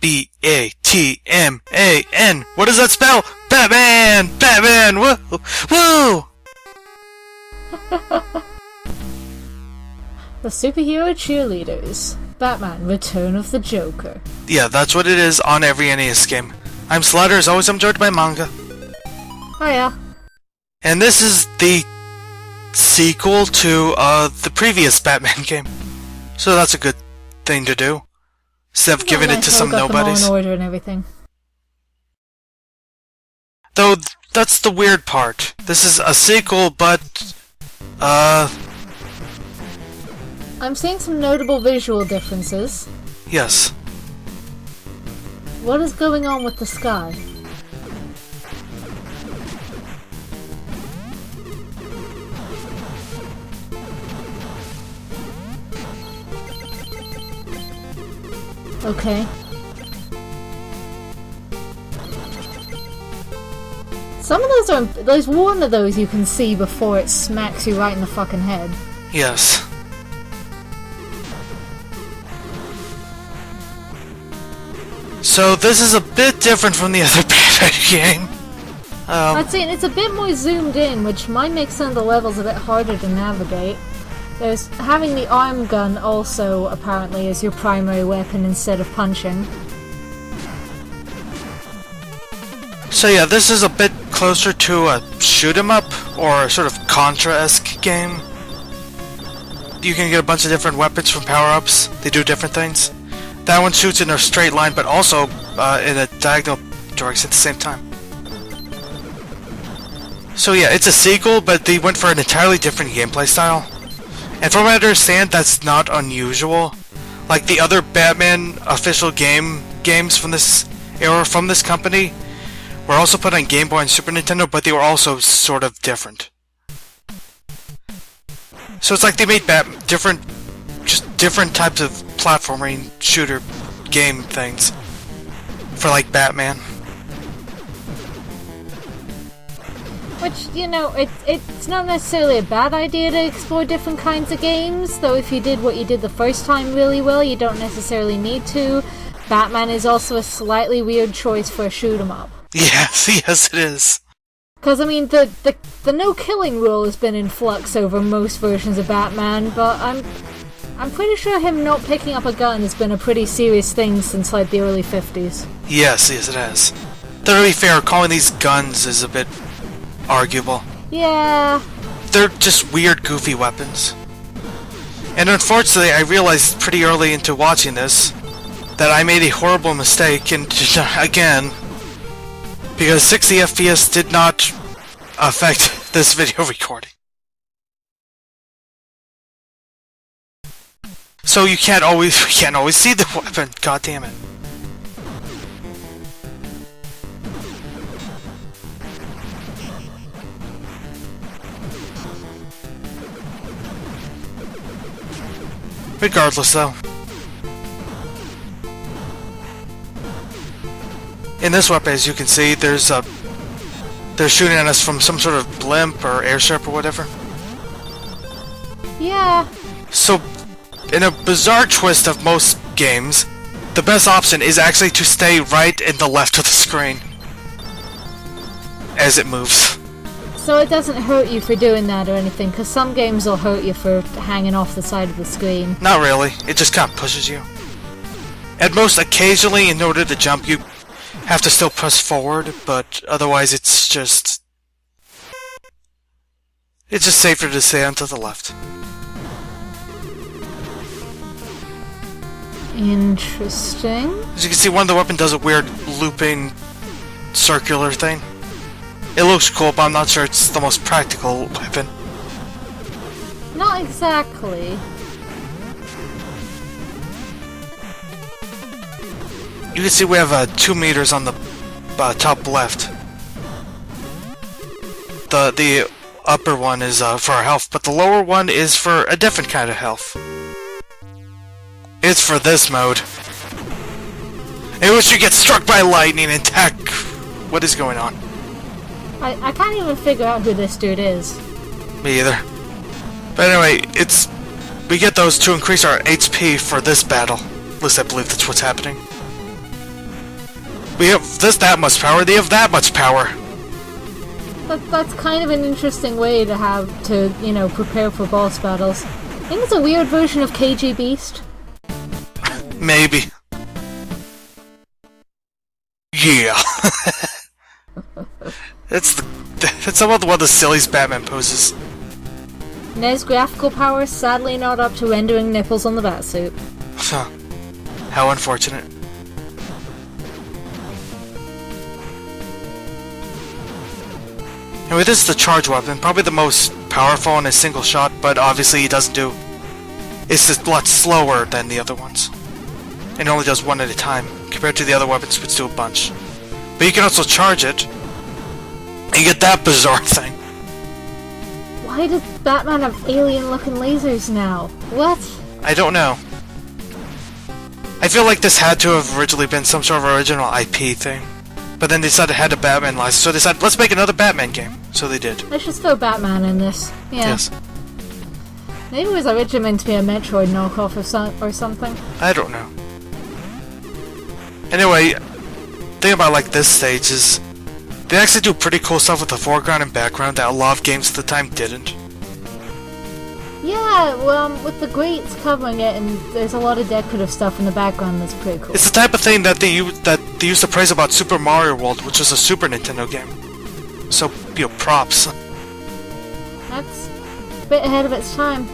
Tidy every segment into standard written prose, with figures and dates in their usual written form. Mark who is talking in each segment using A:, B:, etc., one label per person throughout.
A: Batman! What does that spell? Batman! Batman! Woo! Woo!
B: The superhero cheerleaders. Batman, Return of the Joker.
A: Yeah, that's what it is on every NES game. I'm Slatter, as always I'm joined by Manga.
B: Hiya.
A: And this is the sequel to the previous Batman game. So that's a good thing to do. Instead of giving it to some nobodies.
B: Them all in order and everything.
A: Though, that's the weird part. This is a sequel, but...
B: I'm seeing some notable visual differences.
A: Yes.
B: What is going on with the sky? Okay. Some of those are... There's one of those you can see before it smacks you right in the fucking head.
A: Yes. So this is a bit different from the other Batman game.
B: I'd say it's a bit more zoomed in, which might make some of the levels a bit harder to navigate. There's having the arm gun also, apparently, as your primary weapon instead of punching.
A: So yeah, this is a bit closer to a shoot-'em-up, or a sort of Contra-esque game. You can get a bunch of different weapons from power-ups. They do different things. That one shoots in a straight line, but also in a diagonal direction at the same time. So yeah, it's a sequel, but they went for an entirely different gameplay style. And from what I understand, that's not unusual. Like the other Batman official games from this era, from this company, were also put on Game Boy and Super Nintendo, but they were also sort of different. So it's like they made different types of platforming shooter game things for like Batman.
B: Which, you know, it's not necessarily a bad idea to explore different kinds of games, though if you did what you did the first time really well, you don't necessarily need to. Batman is also a slightly weird choice for a shoot-'em-up.
A: Yes, yes it is.
B: Because, I mean, the no-killing rule has been in flux over most versions of Batman, but I'm pretty sure him not picking up a gun has been a pretty serious thing since, like, the early 50s.
A: Yes, yes it has. To be fair, calling these guns is a bit arguable.
B: Yeah.
A: They're just weird, goofy weapons. And unfortunately, I realized pretty early into watching this that I made a horrible mistake, and again, because 60 FPS did not affect this video recording. So we can't always see the weapon. God damn it. Regardless, though. In this weapon, as you can see, they're shooting at us from some sort of blimp or airship or whatever.
B: Yeah.
A: So, in a bizarre twist of most games, the best option is actually to stay right in the left of the screen as it moves.
B: So it doesn't hurt you for doing that or anything, because some games will hurt you for hanging off the side of the screen.
A: Not really. It just kind of pushes you. At most, occasionally, in order to jump, you have to still press forward, but otherwise it's just safer to stay onto the left.
B: Interesting.
A: As you can see, one of the weapons does a weird looping circular thing. It looks cool, but I'm not sure it's the most practical weapon.
B: Not exactly.
A: You can see we have 2 meters on the top left. The upper one is for our health, but the lower one is for a different kind of health. It's for this mode, in which you get struck by lightning and attack. What is going on?
B: I can't even figure out who this dude is.
A: Me either. But anyway, we get those to increase our HP for this battle. At least I believe that's what's happening. We have that much power, they have that much power.
B: That's kind of an interesting way to have to, you know, prepare for boss battles. I think it's a weird version of KG Beast.
A: Maybe. Yeah. It's some of one of the silliest Batman poses.
B: NES graphical power sadly not up to rendering nipples on the Batsuit.
A: Huh. How unfortunate. Anyway, this is the charge weapon, probably the most powerful in a single shot, but obviously it doesn't do... It's just a lot slower than the other ones. And it only does one at a time, compared to the other weapons which do a bunch. But you can also charge it, and you get that bizarre thing.
B: Why does Batman have alien-looking lasers now? What?
A: I don't know. I feel like this had to have originally been some sort of original IP thing. But then they decided it had a Batman license, so they decided, let's make another Batman game. So they did.
B: Let's just throw Batman in this. Yeah.
A: Yes.
B: Maybe it was originally meant to be a Metroid knockoff or something.
A: I don't know. Anyway, the thing about like this stage is they actually do pretty cool stuff with the foreground and background that a lot of games at the time didn't.
B: Yeah, well, with the grates covering it, and there's a lot of decorative stuff in the background that's pretty cool.
A: It's the type of thing that they used to praise about Super Mario World, which was a Super Nintendo game. So, you know, props.
B: That's a bit ahead of its time.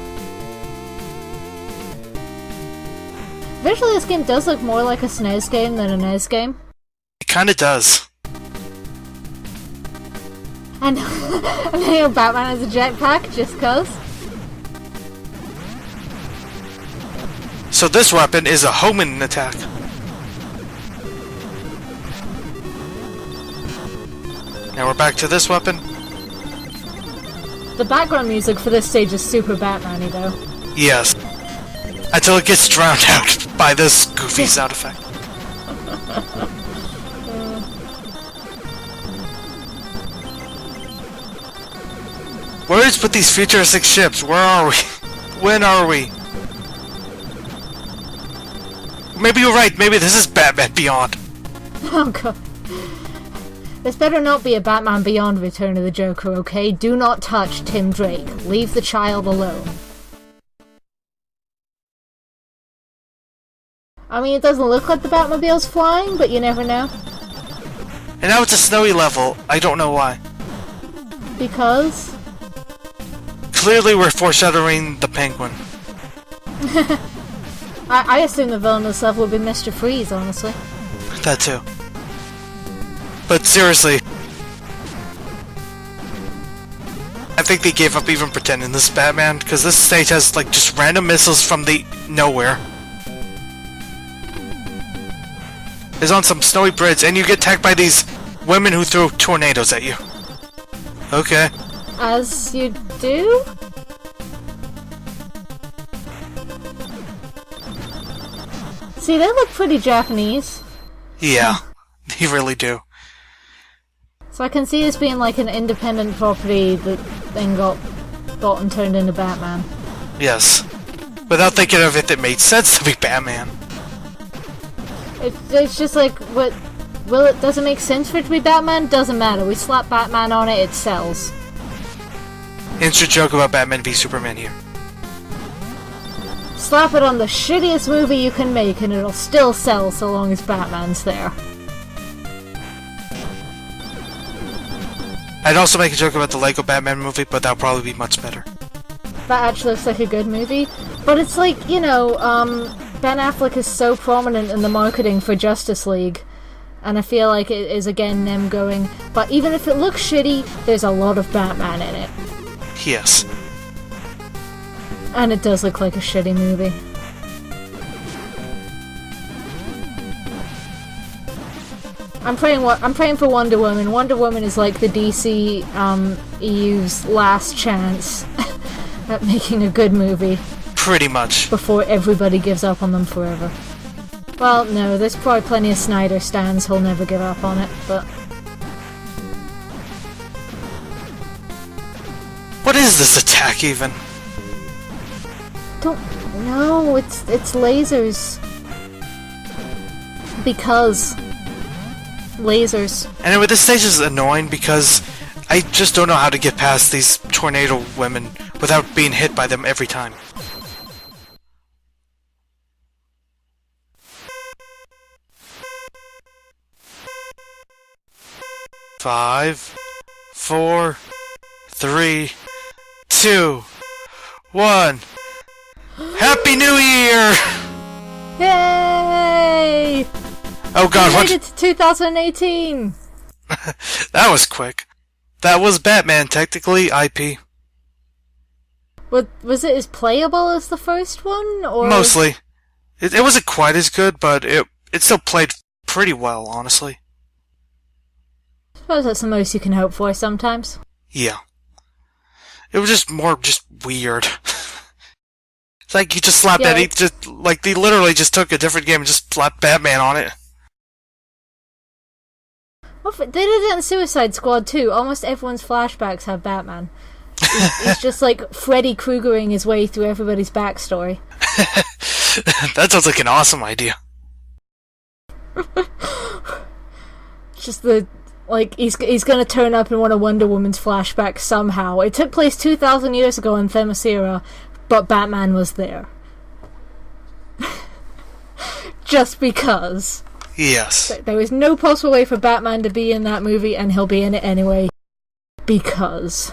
B: Visually, this game does look more like a SNES game than a NES game.
A: It kinda does.
B: And you know, Batman has a jetpack, just cause.
A: So this weapon is a homing attack. Now we're back to this weapon.
B: The background music for this stage is super Batman-y, though.
A: Yes. Until it gets drowned out by this goofy sound effect. Where is with these futuristic ships? Where are we? When are we? Maybe you're right, maybe this is Batman Beyond.
B: Oh god. This better not be a Batman Beyond Return of the Joker, okay? Do not touch Tim Drake. Leave the child alone. I mean, it doesn't look like the Batmobile's flying, but you never know.
A: And now it's a snowy level. I don't know why.
B: Because?
A: Clearly we're foreshadowing the Penguin.
B: I assume the villain of this level would be Mr. Freeze, honestly.
A: That too. But seriously, I think they gave up even pretending this is Batman, because this stage has like just random missiles from the nowhere. It's on some snowy bridge, and you get attacked by these women who throw tornadoes at you. Okay.
B: As you do? See, they look pretty Japanese.
A: Yeah, they really do.
B: So I can see this being like an independent property that then got bought and turned into Batman.
A: Yes. Without thinking of it, it made sense to be Batman.
B: It's just like, what? Will it? Does it make sense for it to be Batman? Doesn't matter. We slap Batman on it, it sells.
A: Insert joke about Batman v Superman here.
B: Slap it on the shittiest movie you can make and it'll still sell so long as Batman's there.
A: I'd also make a joke about the Lego Batman movie, but that'll probably be much better.
B: That actually looks like a good movie. But it's like, you know, Ben Affleck is so prominent in the marketing for Justice League. And I feel like it is again them going, but even if it looks shitty, there's a lot of Batman in it.
A: Yes.
B: And it does look like a shitty movie. I'm praying for Wonder Woman. Wonder Woman is like the DC EU's last chance at making a good movie.
A: Pretty much.
B: Before everybody gives up on them forever. Well, no, there's probably plenty of Snyder stans who'll never give up on it, but...
A: What is this attack, even?
B: Don't know, it's lasers. Because... lasers.
A: Anyway, this stage is annoying because I just don't know how to get past these tornado women without being hit by them every time. Five, 4, 3, 2, 1. Happy New Year!
B: Yay!
A: Oh god,
B: We
A: what?
B: made it to 2018!
A: That was quick. That was Batman, technically IP.
B: Was it as playable as the first one, or...?
A: Mostly. It wasn't quite as good, but it still played pretty well, honestly.
B: I suppose that's the most you can hope for sometimes.
A: Yeah. It was just weird. It's like you just slapped
B: Yeah,
A: they literally just took a different game and just slapped Batman on it.
B: Well, they did it in Suicide Squad too. Almost everyone's flashbacks have Batman. He's just like Freddy Kruegering his way through everybody's backstory.
A: That sounds like an awesome idea.
B: Just he's gonna turn up in one of Wonder Woman's flashbacks somehow. It took place 2,000 years ago in Themyscira, but Batman was there. Just because.
A: Yes.
B: There is no possible way for Batman to be in that movie, and he'll be in it anyway. Because.